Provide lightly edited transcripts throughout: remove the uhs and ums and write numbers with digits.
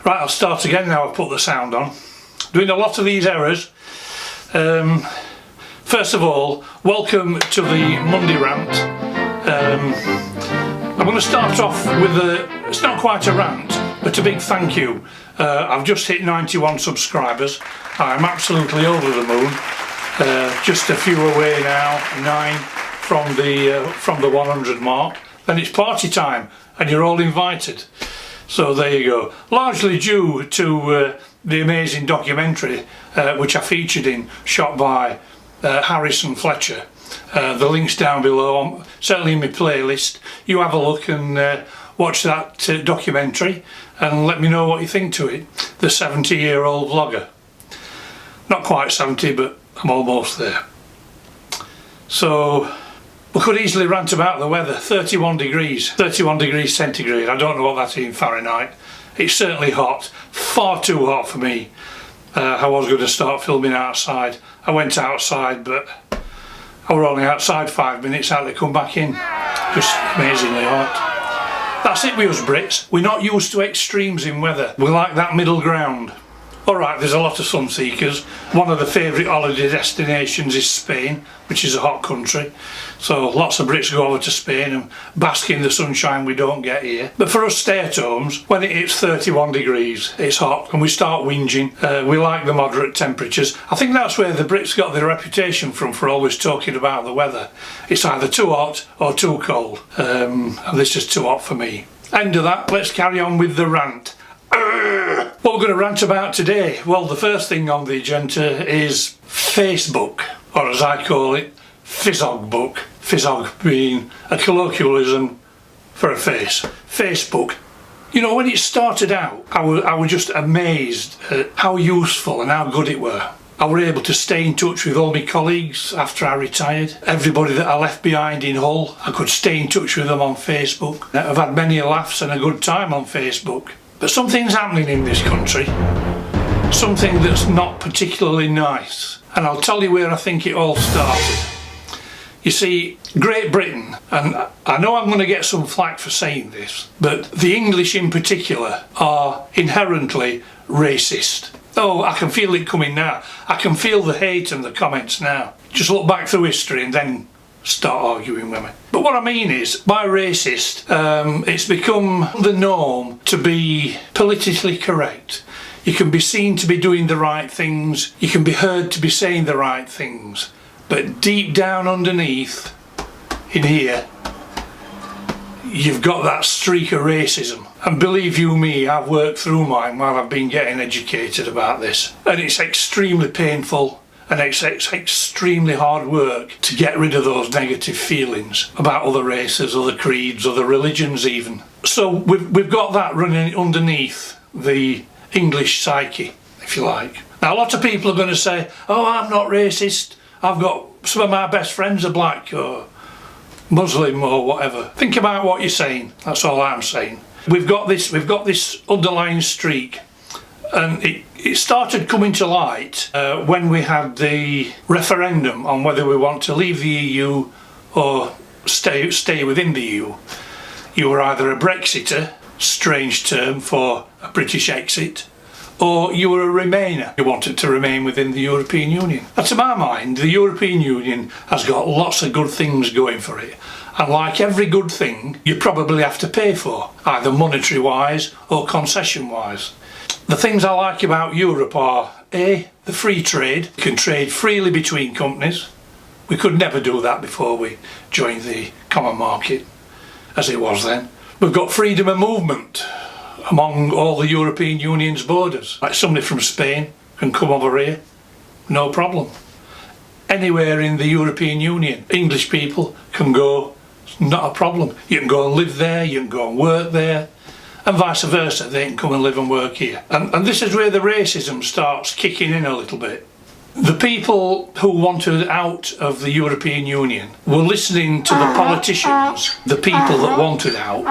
Right, I'll start again now I've put the sound on. Doing a lot of these errors. First of all, welcome to the Monday rant. I'm going to start off with it's not quite a rant, but a big thank you. I've just hit 91 subscribers. I'm absolutely over the moon. Just a few away now, 9 from the 100 mark. Then it's party time and you're all invited. So there you go. Largely due to the amazing documentary which I featured in, shot by Harrison Fletcher. The link's down below, certainly in my playlist. You have a look and watch that documentary and let me know what you think to it. The 70-year-old vlogger. Not quite 70, but I'm almost there. So we could easily rant about the weather. 31 degrees centigrade. I don't know what that's in Fahrenheit. It's certainly hot, far too hot for me. I was going to start filming outside. I went outside, but I were only outside 5 minutes, had to come back in. Just amazingly hot. That's it with us Brits. We're not used to extremes in weather. We like that middle ground. Alright, there's a lot of sun seekers. One of the favourite holiday destinations is Spain, which is a hot country. So lots of Brits go over to Spain and bask in the sunshine we don't get here. But for us stay-at-homes, when it hits 31 degrees, it's hot and we start whinging. We like the moderate temperatures. I think that's where the Brits got their reputation from, for always talking about the weather. It's either too hot or too cold. And this is too hot for me. End of that, let's carry on with the rant. What we're going to rant about today? Well, the first thing on the agenda is Facebook, or as I call it, Fizzogbook. Fizzog being a colloquialism for a face. Facebook. You know, when it started out, I was just amazed at how useful and how good it were. I was able to stay in touch with all my colleagues after I retired. Everybody that I left behind in Hull, I could stay in touch with them on Facebook. I've had many laughs and a good time on Facebook. But something's happening in this country, something that's not particularly nice, and I'll tell you where I think it all started. You see, Great Britain, and I know I'm going to get some flack for saying this, but the English in particular are inherently racist. Oh, I can feel it coming now. I can feel the hate and the comments now. Just look back through history and then start arguing with me. But what I mean is, by racist, it's become the norm to be politically correct. You can be seen to be doing the right things, you can be heard to be saying the right things, but deep down underneath, in here, you've got that streak of racism. And believe you me, I've worked through mine while I've been getting educated about this. And it's extremely painful. And it's extremely hard work to get rid of those negative feelings about other races, other creeds, other religions even. So we've got that running underneath the English psyche, if you like. Now a lot of people are going to say, oh, I'm not racist, I've got some of my best friends are black or Muslim or whatever. Think about what you're saying, that's all I'm saying. We've got this underlying streak. And it started coming to light when we had the referendum on whether we want to leave the EU or stay within the EU. You were either a Brexiter, strange term for a British exit, or you were a Remainer. You wanted to remain within the European Union. And to my mind, the European Union has got lots of good things going for it. And like every good thing, you probably have to pay for, either monetary wise or concession wise. The things I like about Europe are A, the free trade. You can trade freely between companies. We could never do that before we joined the common market, as it was then. We've got freedom of movement among all the European Union's borders. Like somebody from Spain can come over here, no problem. Anywhere in the European Union, English people can go, it's not a problem. You can go and live there, you can go and work there. And vice versa, they can come and live and work here. And this is where the racism starts kicking in a little bit. The people who wanted out of the European Union were listening to the politicians, the people that wanted out.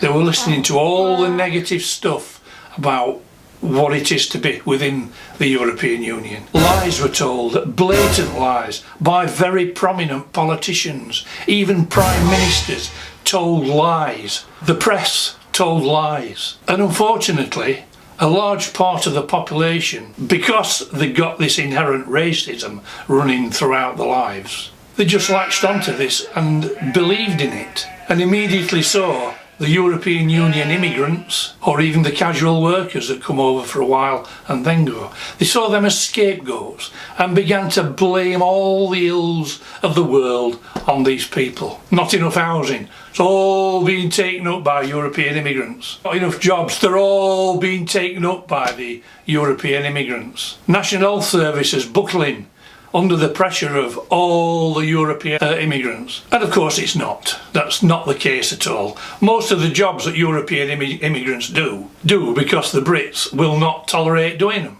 They were listening to all the negative stuff about what it is to be within the European Union. Lies were told, blatant lies, by very prominent politicians. Even prime ministers told lies. The press told lies. And unfortunately, a large part of the population, because they got this inherent racism running throughout their lives, they just latched onto this and believed in it, and immediately saw the European Union immigrants, or even the casual workers that come over for a while and then go. They saw them as scapegoats and began to blame all the ills of the world on these people. Not enough housing, it's all being taken up by European immigrants. Not enough jobs, they're all being taken up by the European immigrants. National Health Service is buckling under the pressure of all the European immigrants. And of course it's not. That's not the case at all. Most of the jobs that European immigrants do because the Brits will not tolerate doing them.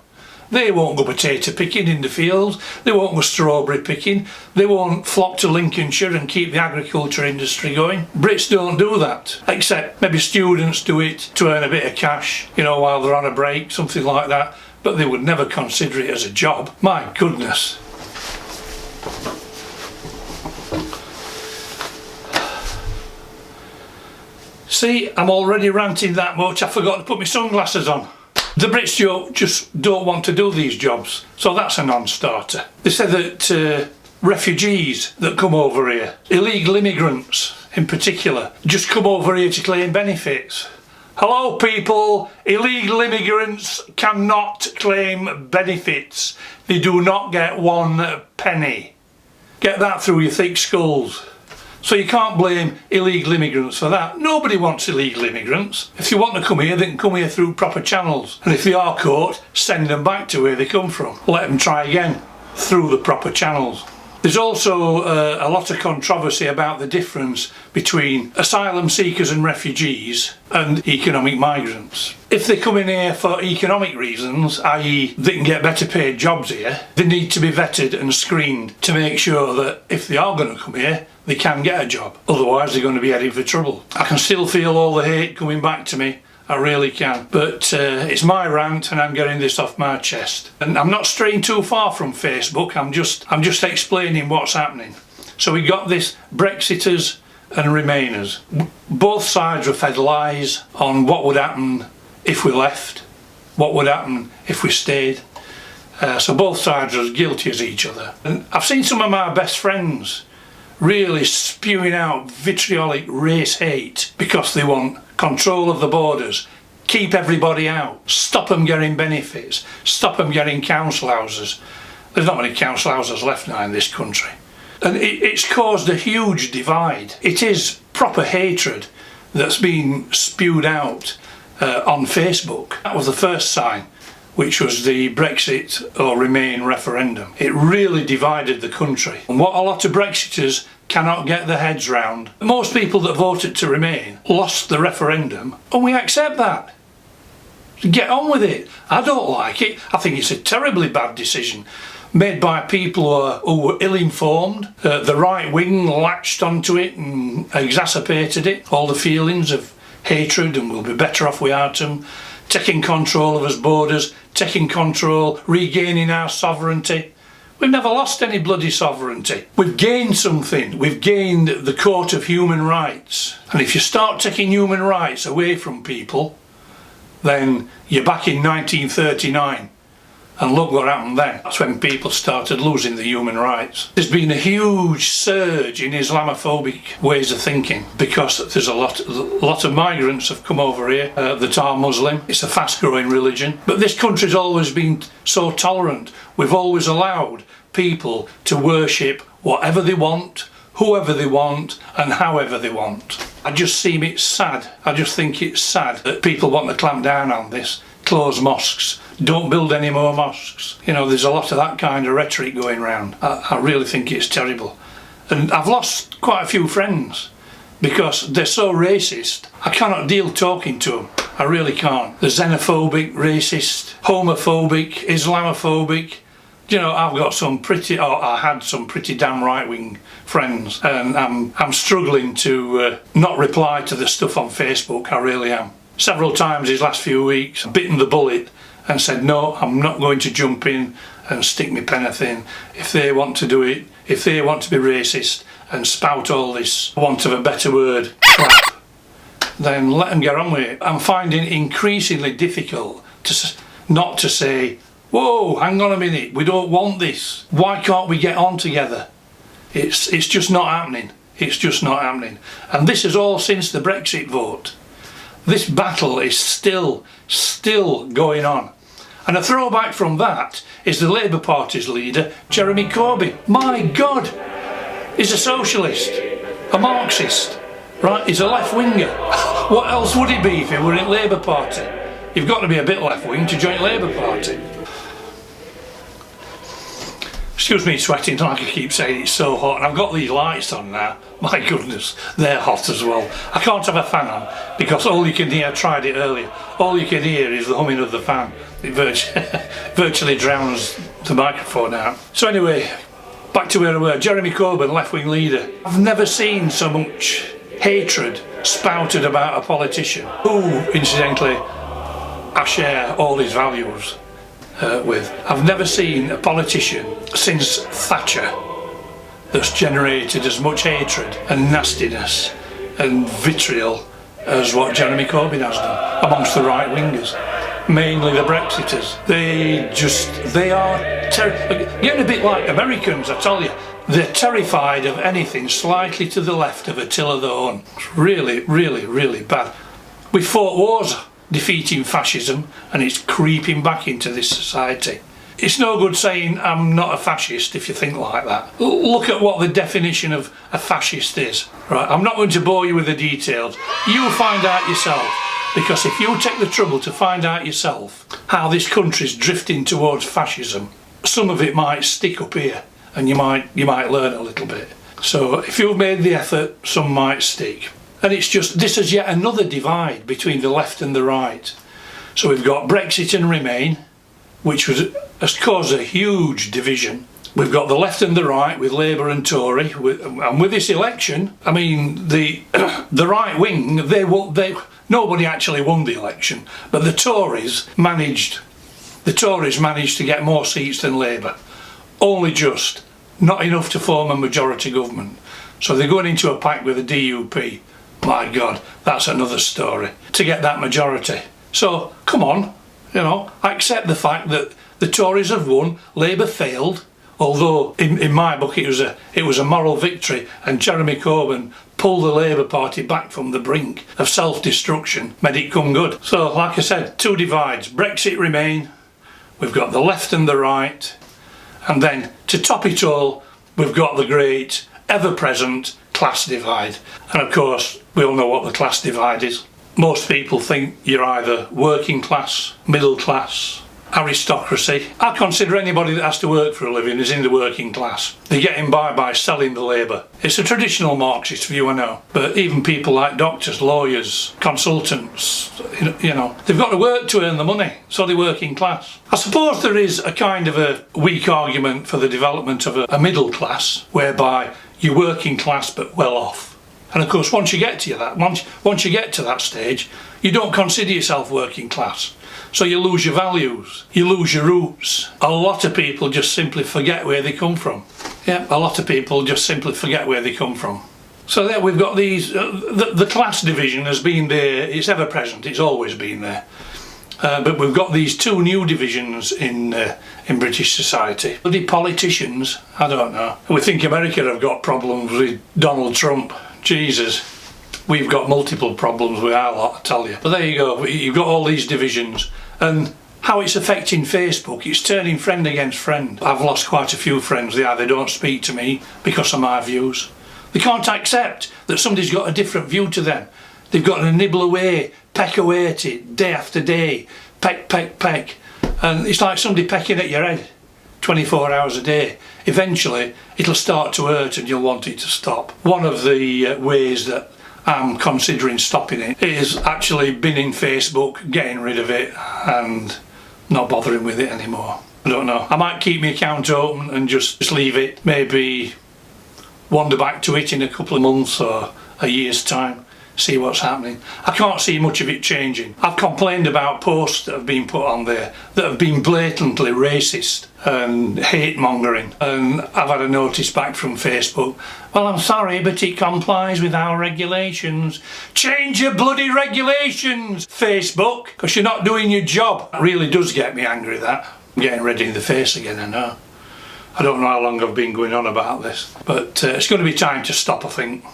They won't go potato picking in the fields, they won't go strawberry picking, they won't flock to Lincolnshire and keep the agriculture industry going. Brits don't do that, except maybe students do it to earn a bit of cash, you know, while they're on a break, something like that, but they would never consider it as a job. My goodness. See, I'm already ranting that much, I forgot to put my sunglasses on. The Brits just don't want to do these jobs, so that's a non-starter. They say that refugees that come over here, illegal immigrants in particular, just come over here to claim benefits. Hello people, illegal immigrants cannot claim benefits. They do not get 1 penny. Get that through your thick skulls. So you can't blame illegal immigrants for that. Nobody wants illegal immigrants. If they want to come here, they can come here through proper channels. And if they are caught, send them back to where they come from. Let them try again through the proper channels. There's also a lot of controversy about the difference between asylum seekers and refugees and economic migrants. If they come in here for economic reasons, i.e. they can get better paid jobs here, they need to be vetted and screened to make sure that if they are going to come here, they can get a job. Otherwise they're going to be heading for trouble. I can still feel all the hate coming back to me. I really can. But it's my rant and I'm getting this off my chest. And I'm not straying too far from Facebook, I'm just explaining what's happening. So we got this Brexiters and Remainers. Both sides were fed lies on what would happen if we left, what would happen if we stayed. So both sides are as guilty as each other. And I've seen some of my best friends really spewing out vitriolic race hate because they want control of the borders, keep everybody out, stop them getting benefits, stop them getting council houses. There's not many council houses left now in this country. And it's caused a huge divide. It is proper hatred that's been spewed out on Facebook. That was the first sign, which was the Brexit or Remain referendum. It really divided the country. And what a lot of Brexiters cannot get their heads round, most people that voted to Remain lost the referendum, and we accept that. Get on with it. I don't like it. I think it's a terribly bad decision made by people who were ill-informed. The right wing latched onto it and exacerbated it, all the feelings of hatred and we'll be better off without them, taking control of us borders, taking control, regaining our sovereignty. We've never lost any bloody sovereignty. We've gained something. We've gained the Court of Human Rights. And if you start taking human rights away from people, then you're back in 1939. And look what happened then. That's when people started losing the human rights. There's been a huge surge in Islamophobic ways of thinking because there's a lot of migrants have come over here that are Muslim. It's a fast growing religion. But this country's always been so tolerant. We've always allowed people to worship whatever they want, whoever they want and however they want. I just seem it's sad. I just think it's sad that people want to clamp down on this. Close mosques, don't build any more mosques. You know, there's a lot of that kind of rhetoric going around. I really think it's terrible. And I've lost quite a few friends because they're so racist. I cannot deal talking to them. I really can't. They're xenophobic, racist, homophobic, Islamophobic. You know, I've got some pretty, or I had some pretty damn right-wing friends, and I'm struggling to not reply to the stuff on Facebook. I really am. Several times these last few weeks I've bitten the bullet and said no, I'm not going to jump in and stick my penny in. If they want to do it, if they want to be racist and spout all this, for want of a better word, crap, then let them get on with it. I'm finding it increasingly difficult not to say, whoa, hang on a minute, we don't want this. Why can't we get on together? It's just not happening. It's just not happening. And this is all since the Brexit vote. This battle is still going on. And a throwback from that is the Labour Party's leader, Jeremy Corbyn. My God, he's a socialist, a Marxist, right? He's a left-winger. What else would he be if he were in Labour Party? You've got to be a bit left-wing to join Labour Party. Excuse me sweating, like I keep saying, it's so hot. And I've got these lights on now. My goodness, they're hot as well. I can't have a fan on because all you can hear, I tried it earlier, all you can hear is the humming of the fan. It virtually drowns the microphone out. So anyway, back to where we were. Jeremy Corbyn, left-wing leader. I've never seen so much hatred spouted about a politician who, incidentally, I share all his values with. I've never seen a politician since Thatcher that's generated as much hatred and nastiness and vitriol as what Jeremy Corbyn has done amongst the right wingers, mainly the Brexiters. They are getting a bit like Americans, I tell you. They're terrified of anything slightly to the left of Attila the Hun. It's really, really, really bad. We fought wars defeating fascism, and it's creeping back into this society. It's no good saying I'm not a fascist if you think like that. Look at what the definition of a fascist is. Right, I'm not going to bore you with the details. You'll find out yourself, because if you take the trouble to find out yourself how this country's drifting towards fascism, some of it might stick up here, and you might learn a little bit. So if you've made the effort, some might stick. And it's just, this is yet another divide between the left and the right. So we've got Brexit and Remain, which has caused a huge division. We've got the left and the right with Labour and Tory, and with this election, I mean, the right wing, nobody actually won the election, but the Tories managed to get more seats than Labour. Only just, not enough to form a majority government. So they're going into a pact with the DUP. My God, that's another story, to get that majority. So, come on, you know, accept the fact that the Tories have won, Labour failed, although in my book it was a moral victory, and Jeremy Corbyn pulled the Labour Party back from the brink of self-destruction, made it come good. So, like I said, two divides, Brexit, Remain, we've got the left and the right, and then, to top it all, we've got the great, ever-present class divide. And of course, we all know what the class divide is. Most people think you're either working class, middle class, aristocracy. I consider anybody that has to work for a living is in the working class. They're getting by selling the labour. It's a traditional Marxist view, I know, but even people like doctors, lawyers, consultants, you know, they've got to work to earn the money, so they're working class. I suppose there is a kind of a weak argument for the development of a middle class, whereby you're working class but well off. And of course, once you get to that stage, you don't consider yourself working class. So you lose your values, you lose your roots. A lot of people just simply forget where they come from. Yeah, a lot of people just simply forget where they come from. So there we've got these, the class division has been there, it's ever present, it's always been there. But we've got these two new divisions in British society. The politicians, I don't know. We think America have got problems with Donald Trump. Jesus, we've got multiple problems with our lot, I tell you. But there you go, you've got all these divisions. And how it's affecting Facebook, it's turning friend against friend. I've lost quite a few friends. They either don't speak to me because of my views. They can't accept that somebody's got a different view to them. They've got to nibble away, peck away at it, day after day, peck, peck, peck. And it's like somebody pecking at your head 24 hours a day. Eventually, it'll start to hurt and you'll want it to stop. One of the ways that I'm considering stopping it is actually binning Facebook, getting rid of it and not bothering with it anymore. I don't know. I might keep my account open and just leave it, maybe wander back to it in a couple of months or a year's time, see what's happening. I can't see much of it changing. I've complained about posts that have been put on there that have been blatantly racist and hate mongering, and I've had a notice back from Facebook. Well, I'm sorry, but it complies with our regulations. Change your bloody regulations, Facebook, because you're not doing your job. It really does get me angry, that. I'm getting red in the face again, I know. I don't know how long I've been going on about this, but it's going to be time to stop, I think.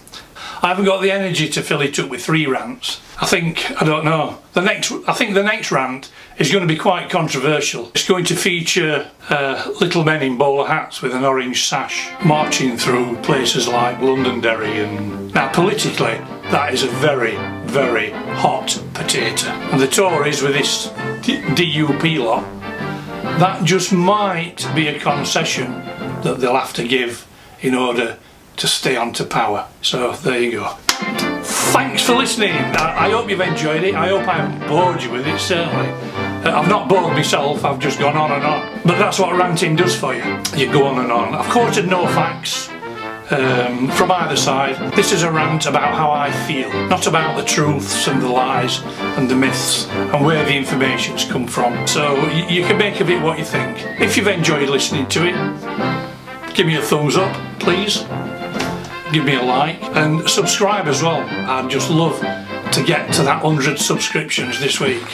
I haven't got the energy to fill it up with 3 rants. I don't know. I think the next rant is going to be quite controversial. It's going to feature little men in bowler hats with an orange sash marching through places like Londonderry, and now politically that is a very, very hot potato. And the Tories with this DUP lot, that just might be a concession that they'll have to give in order to stay on to power. So there you go. Thanks for listening. I hope you've enjoyed it. I hope I haven't bored you with it, certainly. I've not bored myself, I've just gone on and on. But that's what ranting does for you. You go on and on. I've quoted no facts from either side. This is a rant about how I feel, not about the truths and the lies and the myths and where the information's come from. So you can make of it what you think. If you've enjoyed listening to it, give me a thumbs up, please. Give me a like and subscribe as well. I'd just love to get to that 100 subscriptions this week.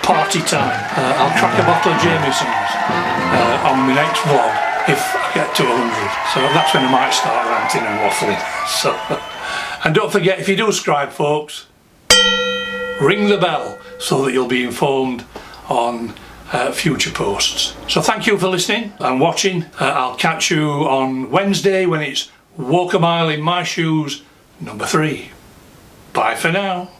Party time. I'll crack a bottle of Jameson's on my next vlog if I get to 100. So that's when I might start ranting and waffling. So, and don't forget, if you do subscribe, folks, ring the bell so that you'll be informed on future posts. So thank you for listening and watching. I'll catch you on Wednesday when it's Walk a Mile in My Shoes number 3. Bye for now.